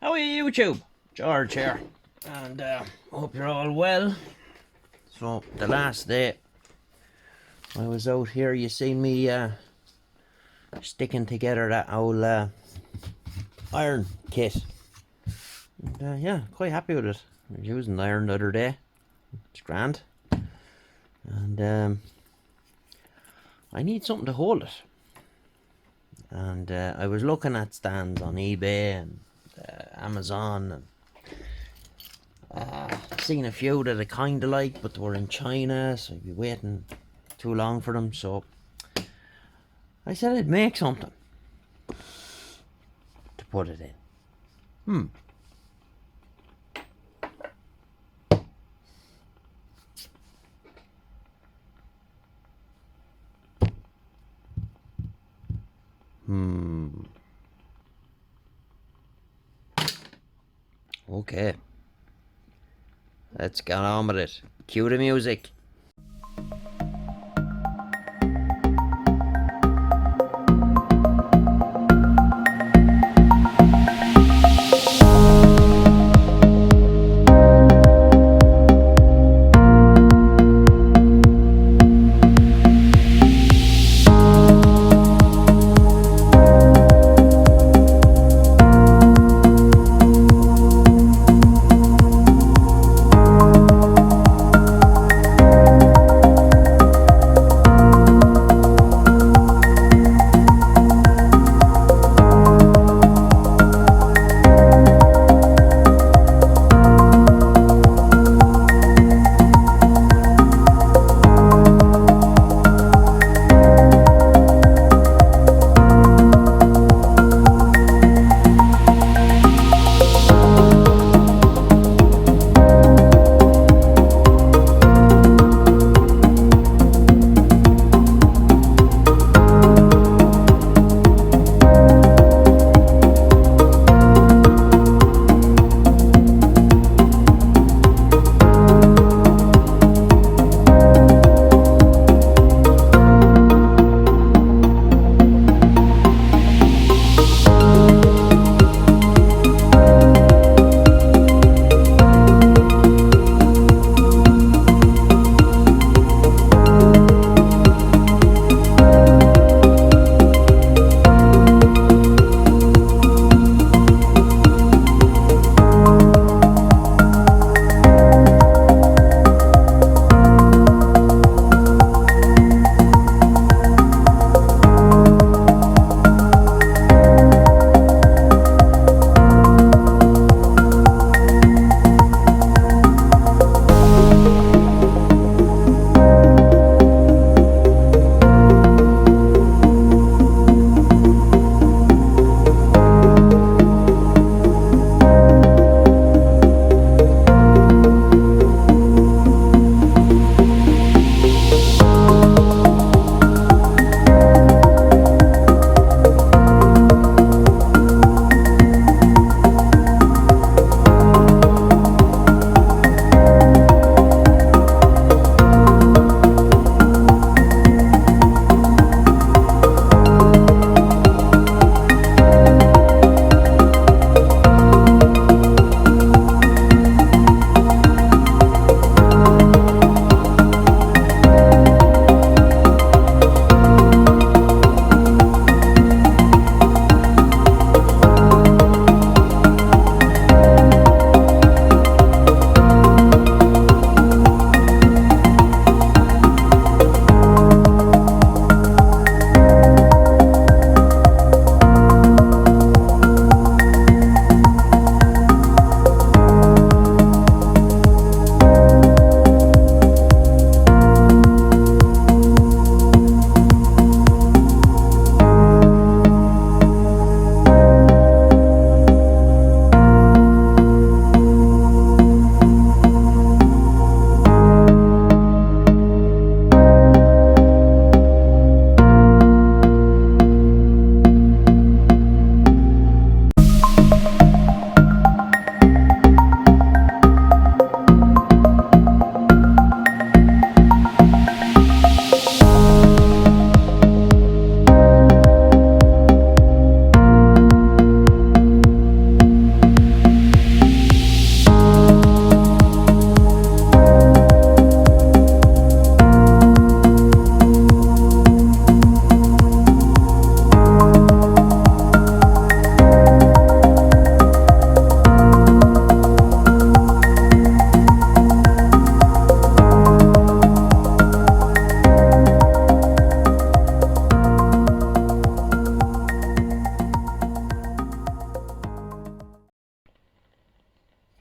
How are you, YouTube? George here, and hope you're all well. So the last day I was out here, you seen me sticking together that old iron kit. And, yeah, quite happy with it. I was using iron the other day. It's grand, and I need something to hold it. And I was looking at stands on eBay and Amazon, and seen a few that I kind of like, but they were in China, so I'd be waiting too long for them. So I said I'd make something to put it in. Okay. Let's get on with it. Cue the music.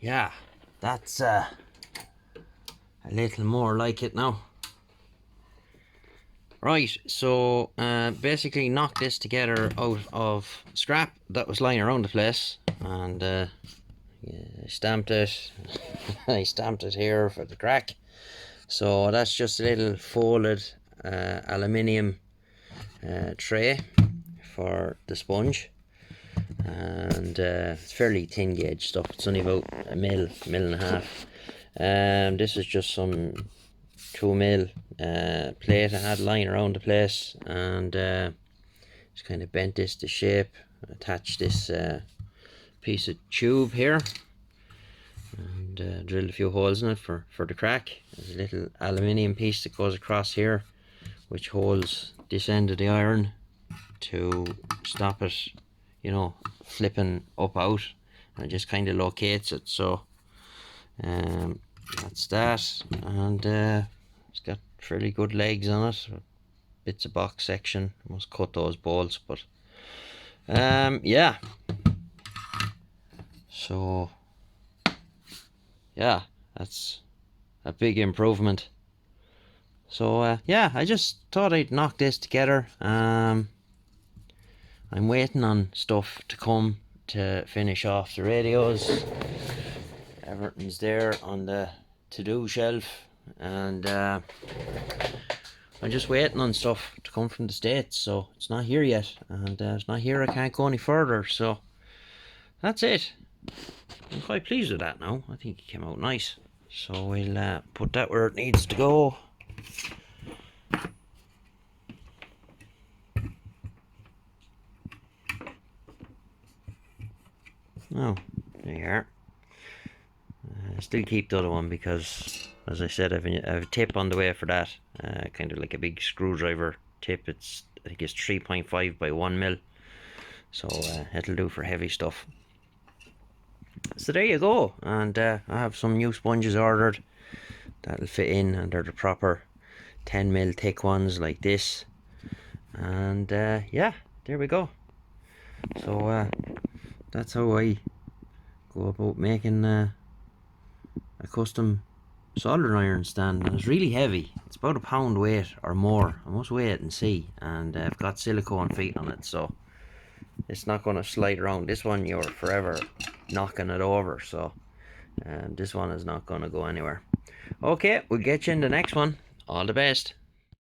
yeah, that's a little more like it now. Right, so basically knocked this together out of scrap that was lying around the place, and yeah, I stamped it. I stamped it here for the crack. So that's just a little folded aluminium tray for the sponge, and it's fairly thin gauge stuff. It's only about a mil and a half. This is just some 2 mil plate I had lying around the place, and just kind of bent this to shape, attached this piece of tube here, and drilled a few holes in it for the crack. There's a little aluminium piece that goes across here, which holds this end of the iron to stop it, you know, flipping up out, and it just kind of locates it. So that's that, and it's got fairly good legs on it, bits of box section. I must cut those bolts, but yeah, so yeah, that's a big improvement. So yeah, I just thought I'd knock this together. I'm waiting on stuff to come to finish off the radios. Everything's there on the to-do shelf, and I'm just waiting on stuff to come from the States. So it's not here yet, and it's not here, I can't go any further. So that's it. I'm quite pleased with that now. I think it came out nice. So we'll put that where it needs to go. Oh, there you are. Still keep the other one because, as I said, I have a tip on the way for that. Kind of like a big screwdriver tip. I think it's 3.5 by 1 mil. So it'll do for heavy stuff. So there you go. And I have some new sponges ordered that'll fit in, and they're the proper 10 mil thick ones like this. And yeah, there we go. So that's how I go about making a custom soldering iron stand. And it's really heavy. It's about a pound weight or more. I must weigh it and see. And I've got silicone feet on it, so it's not going to slide around. This one you're forever knocking it over, so this one is not going to go anywhere. Okay, we'll get you in the next one. All the best.